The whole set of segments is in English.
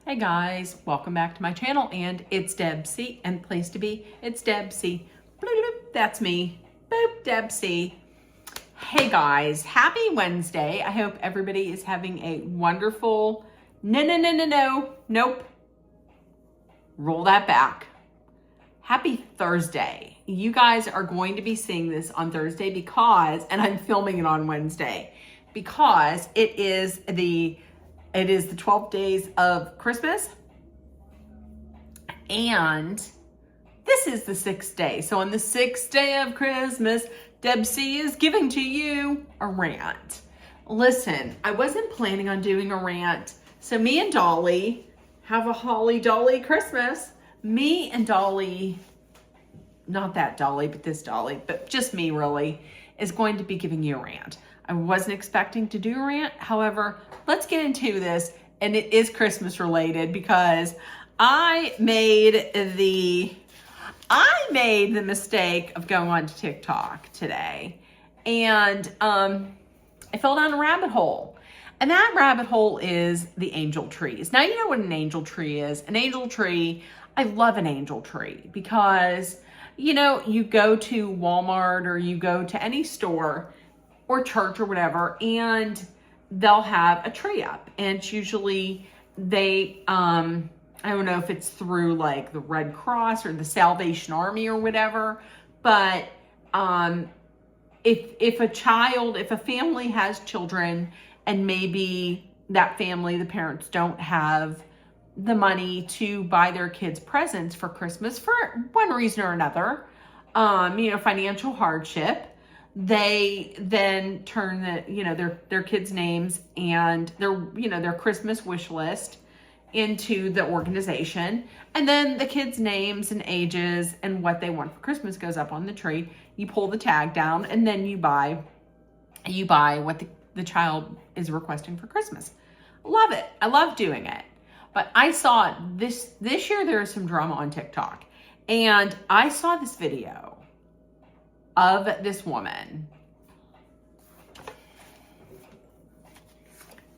Hey guys, welcome back to my channel, and it's Deb C, and place to be, it's Deb C. Bloop, bloop, that's me. Boop, Deb C. Hey guys, happy Wednesday. I hope everybody is having a wonderful, nope. Roll that back. Happy Thursday. You guys are going to be seeing this on Thursday because, and I'm filming it on Wednesday, because it is the 12 days of Christmas, and this is the 6th day. So on the 6th day of Christmas, Deb C is giving to you a rant. Listen, I wasn't planning on doing a rant. So me and Dolly have a holly dolly Christmas. Me and Dolly, not that Dolly, but this Dolly, but just me really, is going to be giving you a rant. I wasn't expecting to do a rant. However, let's get into this. And it is Christmas related because I made the mistake of going on to TikTok today. And I fell down a rabbit hole. And that rabbit hole is the angel trees. Now, you know what an angel tree is. An angel tree, I love an angel tree because, you know, you go to Walmart or you go to any store or church or whatever, and they'll have a tree up. And it's usually they, I don't know if it's through like the Red Cross or the Salvation Army or whatever, but if a family has children and maybe that family, the parents don't have the money to buy their kids presents for Christmas for one reason or another, financial hardship, they then turn their kids' names and their Christmas wish list into the organization, and then the kids' names and ages and what they want for Christmas goes up on the tree. You pull the tag down, and then you buy what the child is requesting for Christmas. Love it. I love doing it. But I saw this year there is some drama on TikTok, and I saw this video of this woman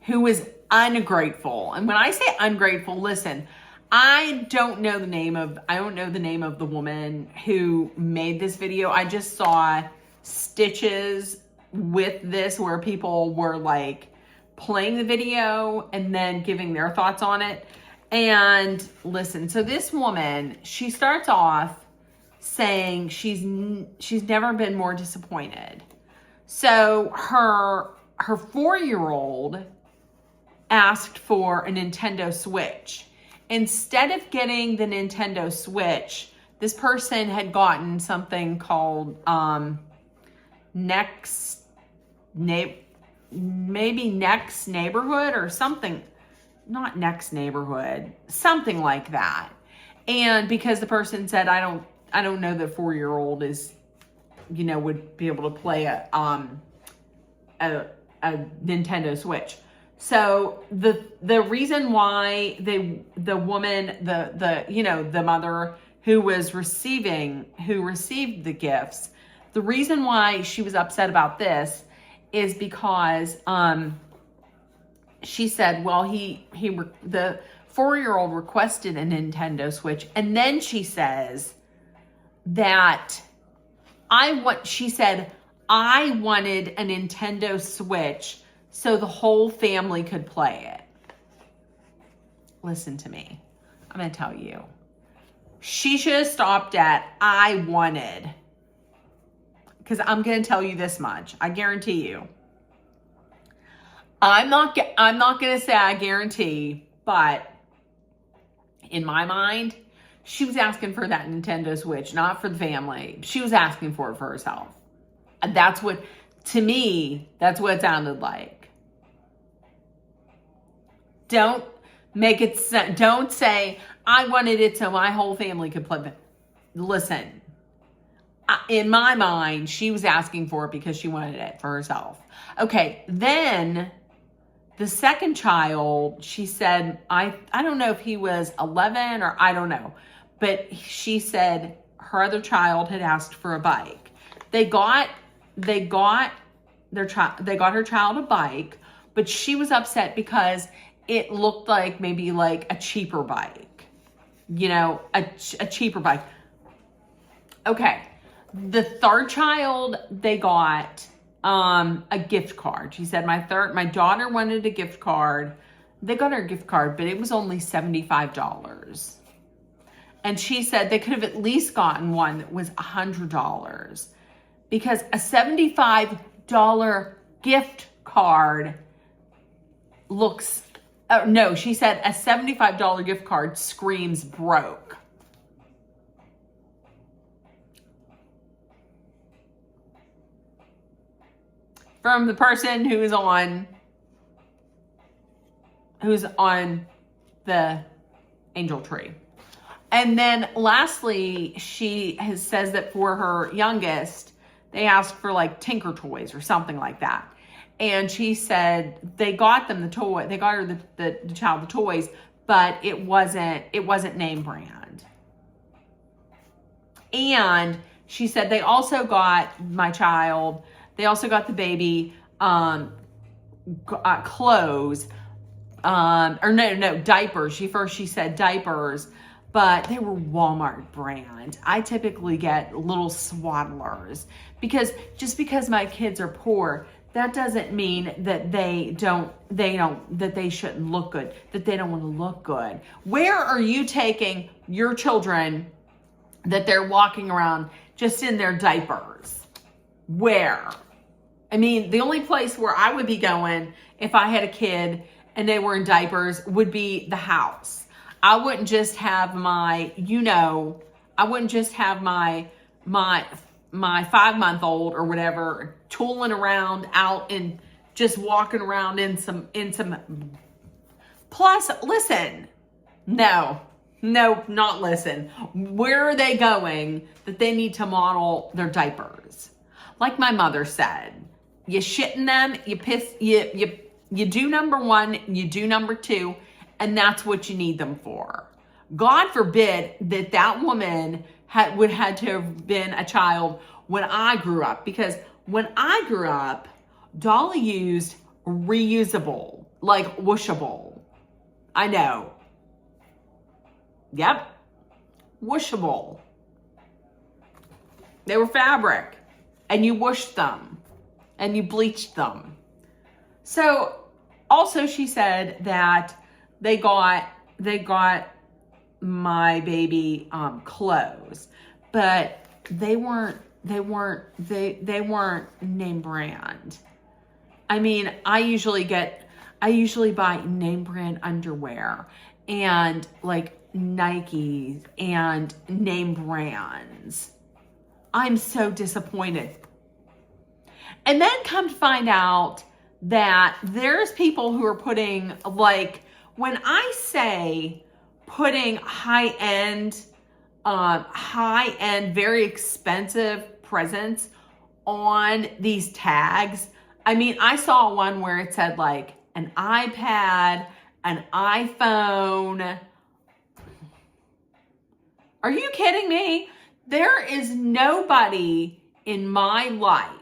who was ungrateful. And when I say ungrateful, listen, I don't know the name of the woman who made this video. I just saw stitches with this where people were like playing the video and then giving their thoughts on it. And listen, so this woman, she starts off saying she's never been more disappointed. So her 4-year-old asked for a Nintendo Switch. Instead of getting the Nintendo Switch, this person had gotten something called Next Neighborhood or something. Not Next Neighborhood, something like that. And because the person said, I don't know that 4-year-old is, would be able to play a Nintendo Switch. So the reason why the woman, the mother who received the gifts, the reason why she was upset about this is because she said, well, the 4-year-old requested a Nintendo Switch, and then she says that I wanted a Nintendo Switch so the whole family could play it. Listen to me. I'm going to tell you. She should have stopped at I wanted. Because I'm going to tell you this much. I guarantee you. I'm not going to say I guarantee, but in my mind, she was asking for that Nintendo Switch, not for the family. She was asking for it for herself. And to me, that's what it sounded like. Don't say, I wanted it so my whole family could play. Listen, in my mind, she was asking for it because she wanted it for herself. Okay, then the second child, she said, I don't know if he was 11 or I don't know, but she said her other child had asked for a bike. They got her child a bike, but she was upset because it looked like maybe like a cheaper bike, a cheaper bike. Okay. The third child, they got a gift card. She said my daughter wanted a gift card. They got her a gift card, but it was only $75. And she said they could have at least gotten one that was $100, because a $75 gift card looks, no, she said a $75 gift card screams broke. From the person who's on the angel tree. And then lastly, says that for her youngest, they asked for like Tinker Toys or something like that. And she said they got them the toy, they got her the child the toys, but it wasn't name brand. And she said they also got the baby clothes, or no, diapers. She said diapers, but they were Walmart brand. I typically get little swaddlers, because just because my kids are poor, that doesn't mean that they shouldn't look good, that they don't want to look good. Where are you taking your children that they're walking around just in their diapers? Where? I mean, the only place where I would be going if I had a kid and they were in diapers would be the house. I wouldn't just have my 5-month-old or whatever tooling around out and just walking around in some. Plus, listen, no, not listen. Where are they going that they need to model their diapers? Like my mother said, you shit in them, you piss, you do number one, you do number two, and that's what you need them for. God forbid that woman had to have been a child when I grew up, because when I grew up, Dolly used reusable, like whooshable. I know. Yep. Whooshable. They were fabric, and you whooshed them and you bleached them. So also she said that they got my baby clothes, but they weren't name brand. I mean, I usually buy name brand underwear and like Nike and name brands. I'm so disappointed. And then come to find out that there's people who are putting, like, when I say putting high-end, very expensive presents on these tags. I mean, I saw one where it said like an iPad, an iPhone. Are you kidding me? There is nobody in my life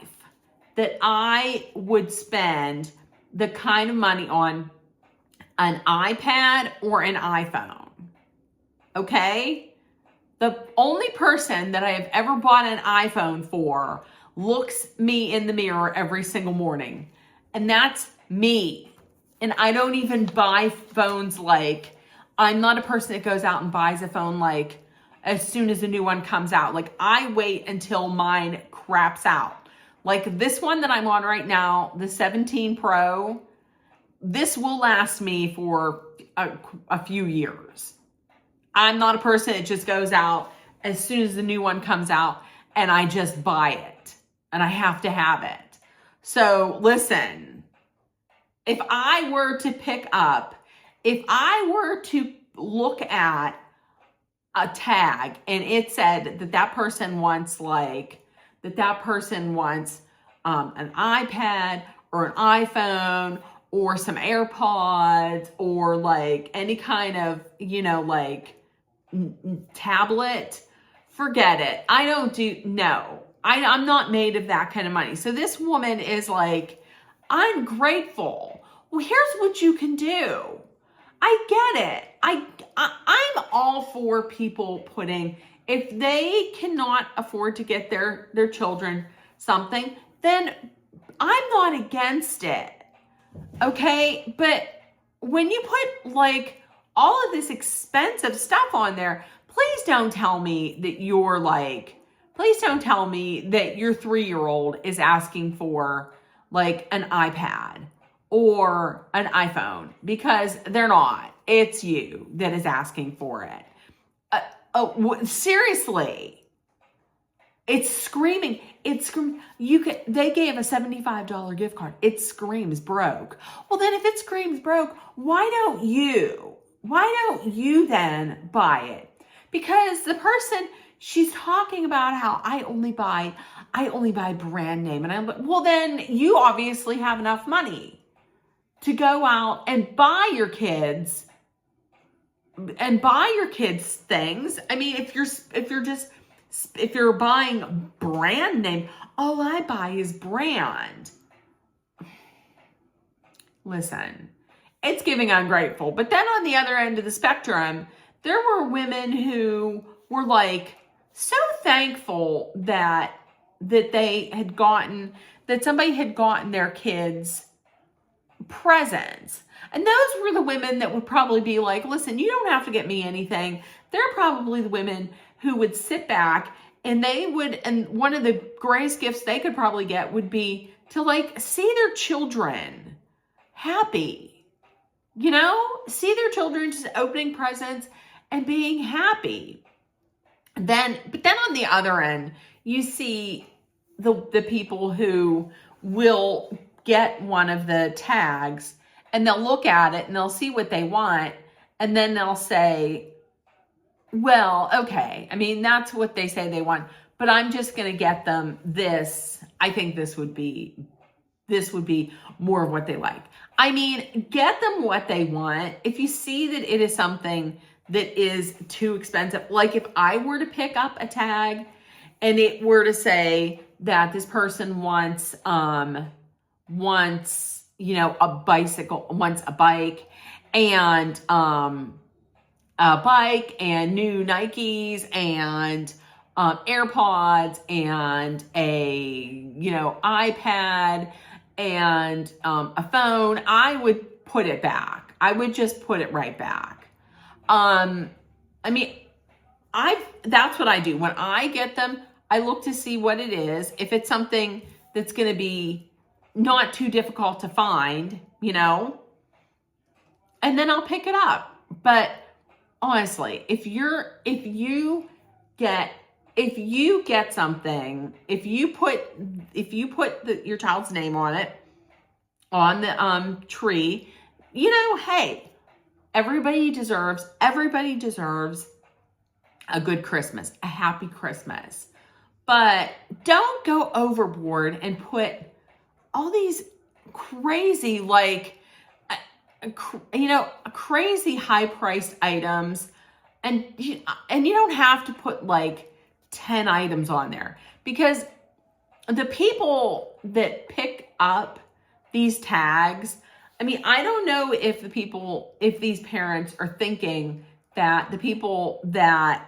that I would spend the kind of money on an iPad or an iPhone. Okay? The only person that I have ever bought an iPhone for looks me in the mirror every single morning. And that's me. And I don't even buy phones like, I'm not a person that goes out and buys a phone like as soon as a new one comes out. Like, I wait until mine craps out. Like this one that I'm on right now, the 17 Pro, this will last me for a few years. I'm not a person that just goes out as soon as the new one comes out and I just buy it and I have to have it. So listen, if I were to look at a tag and it said that person wants an iPad or an iPhone or some AirPods or like any kind of, tablet, forget it. I'm not made of that kind of money. So this woman is like, I'm grateful. Well, here's what you can do. I get it. I'm all for people putting, if they cannot afford to get their children something, then I'm not against it. Okay? But when you put like all of this expensive stuff on there, please don't tell me that please don't tell me that your 3-year-old is asking for like an iPad or an iPhone, because they're not. It's you that is asking for it. Seriously. It's screaming. They gave a $75 gift card. It screams broke. Well, then if it screams broke, why don't you then buy it? Because the person, she's talking about how I only buy brand name. Well, then you obviously have enough money to go out and buy your kids things. I mean, if you're buying brand name, all I buy is brand. Listen, it's giving ungrateful. But then on the other end of the spectrum, there were women who were like so thankful that somebody had gotten their kids presents. And those were the women that would probably be like, listen, you don't have to get me anything. They're probably the women who would sit back and one of the greatest gifts they could probably get would be to like see their children happy, see their children just opening presents and being happy. But then on the other end, you see the people who will get one of the tags and they'll look at it and they'll see what they want. And then they'll say, well, okay. I mean, that's what they say they want, but I'm just going to get them this. I think this would be more of what they like. I mean, get them what they want. If you see that it is something that is too expensive, like if I were to pick up a tag and it were to say that this person wants a bicycle, wants a bike and new Nikes and AirPods and a iPad and a phone, I would put it back. I would just put it right back. I mean, that's what I do. When I get them, I look to see what it is. If it's something that's going to be not too difficult to find, and then I'll pick it up. But honestly, if you get something, if you put your child's name on it, on the tree, hey, everybody deserves a good Christmas, a happy Christmas. But don't go overboard and put all these crazy, crazy high-priced items, and you don't have to put 10 items on there, because the people that pick up these tags, I mean, I don't know if these parents are thinking that the people that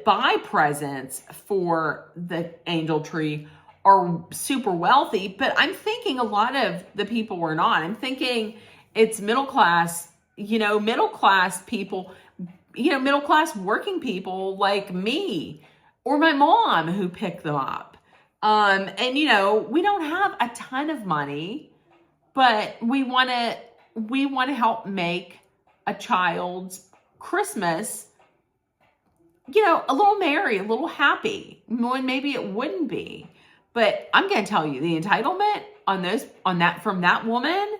buy presents for the angel tree are super wealthy, but I'm thinking a lot of the people are not. I'm thinking it's middle class people, middle class working people like me or my mom who pick them up. And we don't have a ton of money, but we want to help make a child's Christmas, a little merry, a little happy, when maybe it wouldn't be. But I'm going to tell you, the entitlement from that woman,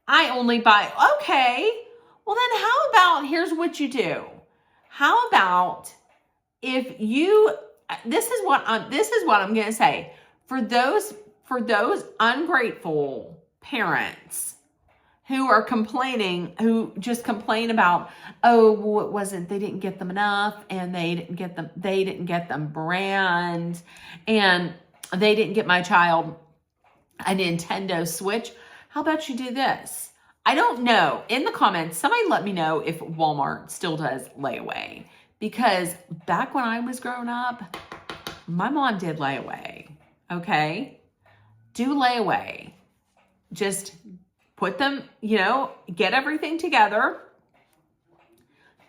I only buy, okay, well then how about, here's what you do. How about this is what I'm going to say, for those ungrateful parents who are complaining, who just complain about, they didn't get them enough, and they didn't get them brand, and they didn't get my child a Nintendo Switch. How about you do this? I don't know. In the comments, somebody let me know if Walmart still does layaway. Because back when I was growing up, my mom did layaway. Okay? Do layaway. Just put them, get everything together.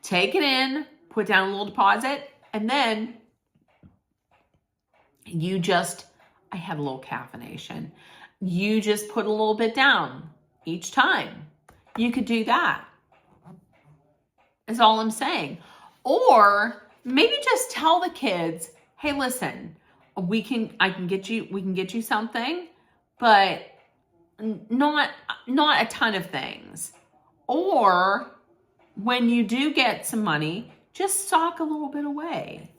Take it in. Put down a little deposit. And then I had a little caffeination. You just put a little bit down each time. You could do that. Is all I'm saying. Or maybe just tell the kids, hey, listen, we can get you something, but not a ton of things. Or when you do get some money, just sock a little bit away.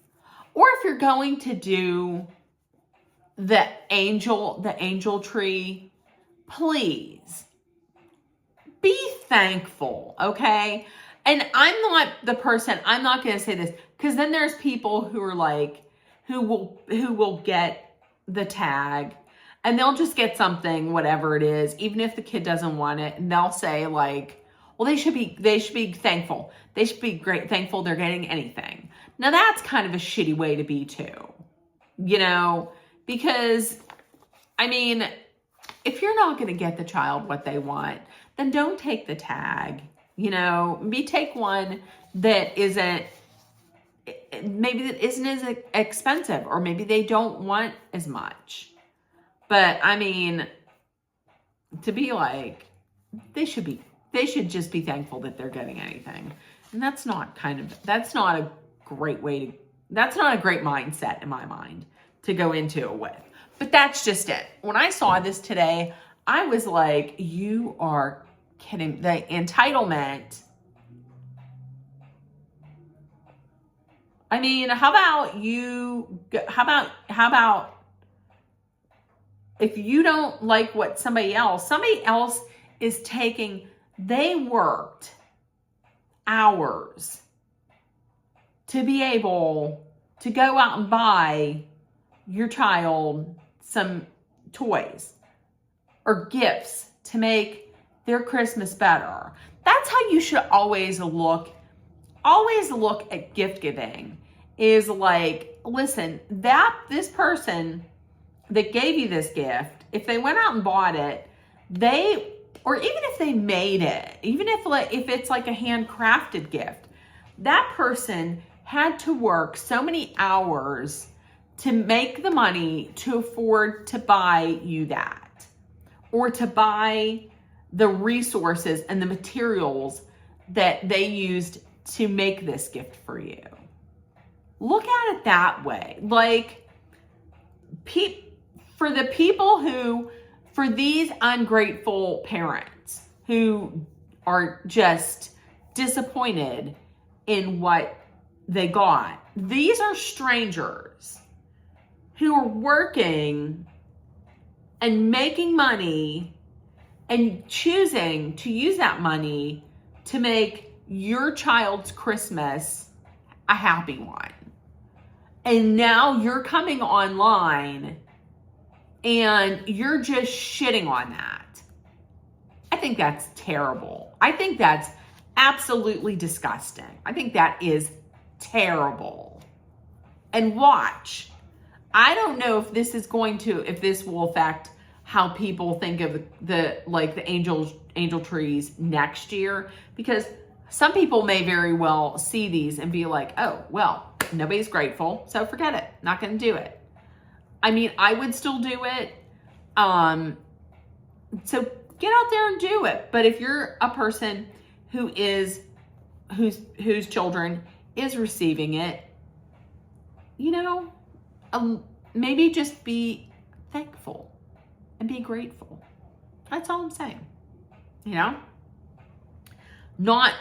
Or if you're going to do the angel tree, please be thankful, okay? And I'm not going to say this, because then there's people who are like, who will get the tag and they'll just get something, whatever it is, even if the kid doesn't want it, and they'll say like, well, they should be thankful. They should be thankful they're getting anything. Now that's kind of a shitty way to be too, because I mean, if you're not going to get the child what they want, then don't take the tag. Maybe take one that isn't as expensive, or maybe they don't want as much. But I mean, to be like, they should just be thankful that they're getting anything. And that's not a great mindset in my mind to go into it with. But that's just it. When I saw this today, I was like, you are kidding. The entitlement. I mean, how about if you don't like what somebody else is taking, they worked hours to be able to go out and buy your child some toys or gifts to make their Christmas better. That's how you should always look at gift giving, is like, listen, this person that gave you this gift, if they went out and bought it, or even if they made it, even if it's like a handcrafted gift, that person had to work so many hours to make the money to afford to buy you that, or to buy the resources and the materials that they used to make this gift for you. Look at it that way. Like, for these ungrateful parents who are just disappointed in what they got, these are strangers who are working and making money and choosing to use that money to make your child's Christmas a happy one. And now you're coming online and you're just shitting on that. I think that's terrible. I think that's absolutely disgusting. I think that is terrible. And watch. I don't know if this will affect how people think of the angel trees next year, because some people may very well see these and be like, oh, well, nobody's grateful, so forget it. Not going to do it. I mean, I would still do it. So get out there and do it. But if you're a person whose children is receiving it, maybe just be thankful and be grateful. That's all I'm saying. Not,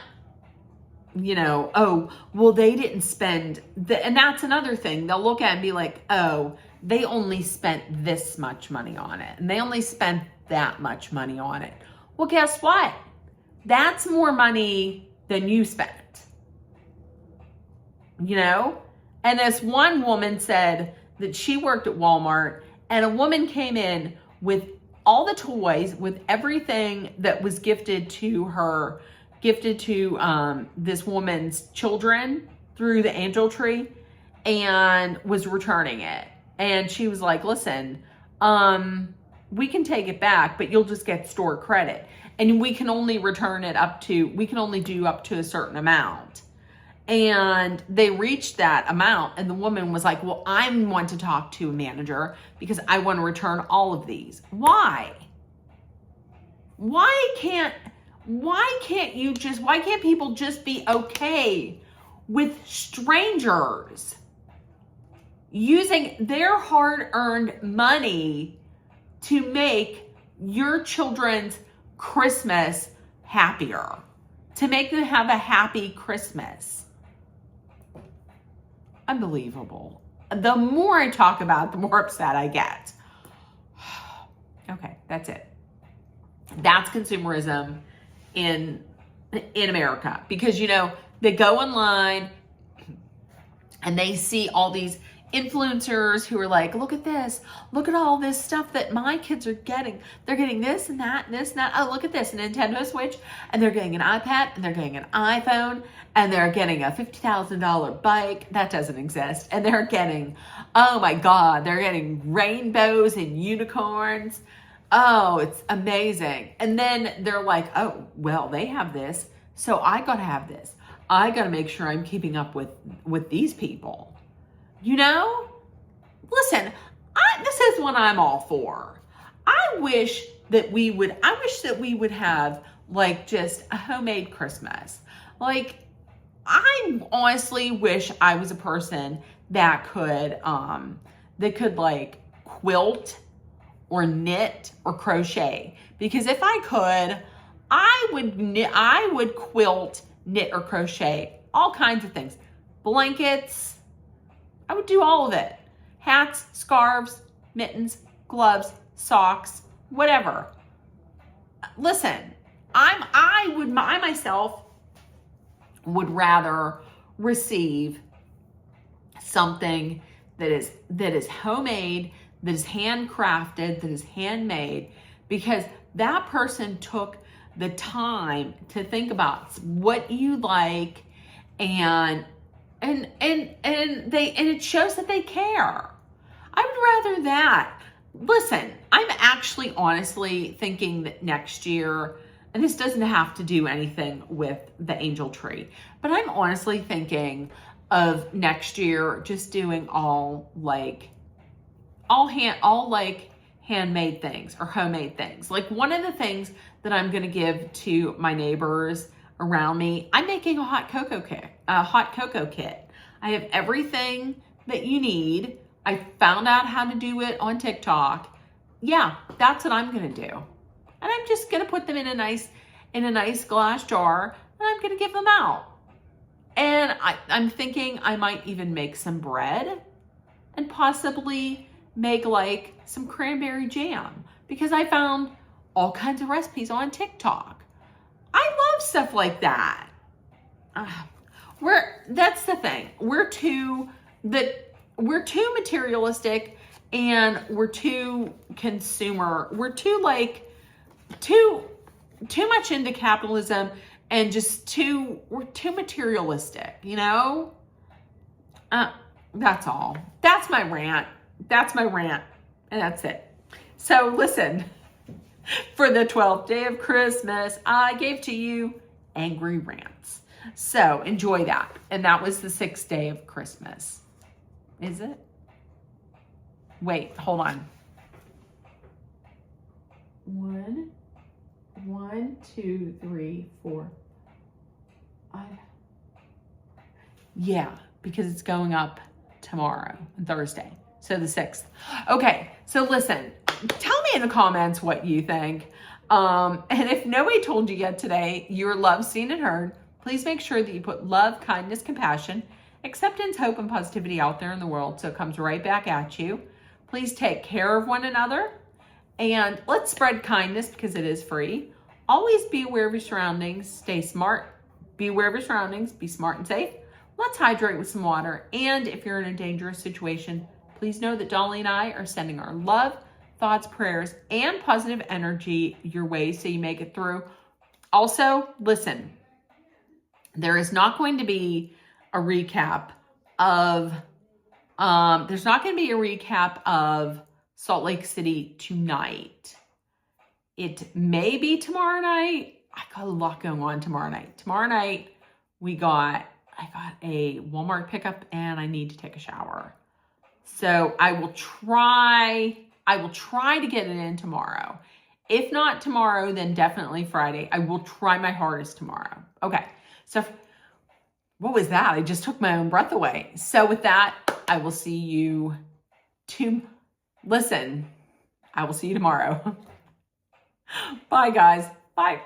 oh, well, they didn't spend, and that's another thing. They'll look at it and be like, oh, they only spent this much money on it, and they only spent that much money on it. Well, guess what? That's more money than you spent. And as one woman said that she worked at Walmart, and a woman came in with all the toys with everything that was gifted to her, gifted to this woman's children through the angel tree, and was returning it. And she was like, listen, we can take it back, but you'll just get store credit. And we can only return it we can only do up to a certain amount. And they reached that amount, and the woman was like, well, I want to talk to a manager because I want to return all of these. Why? Why can't people just be okay with strangers using their hard-earned money to make your children's Christmas happier, to make them have a happy Christmas? Unbelievable. The more I talk about it, the more upset I get. Okay, that's it. That's consumerism in America. Because, they go online and they see all these influencers who are like, look at this, look at all this stuff that my kids are getting. They're getting this and that and this and that. Oh, look at this, a Nintendo Switch, and they're getting an iPad, and they're getting an iPhone, and they're getting a $50,000 bike that doesn't exist, and they're getting, oh my God, they're getting rainbows and unicorns. Oh, it's amazing. And then they're like, oh, well, they have this, so I gotta have this. I gotta make sure I'm keeping up with these people. Listen, this is what I'm all for. I wish that we would have like just a homemade Christmas. Like, I honestly wish I was a person that could like quilt or knit or crochet, because if I could, I would quilt, knit, or crochet all kinds of things. Blankets, I would do all of it. Hats, scarves, mittens, gloves, socks, whatever. Listen, I myself would rather receive something that is homemade, that is handcrafted, that is handmade, because that person took the time to think about what you like, and it shows that they care. I would rather that. Listen, I'm actually honestly thinking that next year, and this doesn't have to do anything with the angel tree, but I'm honestly thinking of next year just doing all handmade things or homemade things. Like, one of the things that I'm going to give to my neighbors around me, I'm making a hot cocoa kit. I have everything that you need. I found out how to do it on TikTok. Yeah, that's what I'm going to do. And I'm just going to put them in a nice glass jar, and I'm going to give them out. And I'm thinking I might even make some bread and possibly make like some cranberry jam, because I found all kinds of recipes on TikTok. I love stuff like that. That's the thing. We're too materialistic, and we're too consumer. We're too much into capitalism, and we're too materialistic, That's all. That's my rant. And that's it. So listen, for the 12th day of Christmas, I gave to you angry rants. So enjoy that. And that was the 6th day of Christmas. Is it? Wait, hold on. 1, 2, 3, 4, 5. Yeah, because it's going up tomorrow, Thursday. So the 6th. Okay, so listen, tell me in the comments what you think. And if nobody told you yet today, you're loved, seen, and heard, please make sure that you put love, kindness, compassion, acceptance, hope, and positivity out there in the world so it comes right back at you. Please take care of one another, and let's spread kindness because it is free. Always be aware of your surroundings. Stay smart. Be aware of your surroundings. Be smart and safe. Let's hydrate with some water. And if you're in a dangerous situation, please know that Dolly and I are sending our love, thoughts, prayers, and positive energy your way so you make it through. Also, listen, there is not going to be a recap of Salt Lake City tonight. It may be tomorrow night. I got a lot going on tomorrow night. Tomorrow night, I got a Walmart pickup and I need to take a shower. So I will try to get it in tomorrow. If not tomorrow, then definitely Friday. I will try my hardest tomorrow. Okay. So what was that? I just took my own breath away. So with that, I will see you I will see you tomorrow. Bye, guys. Bye.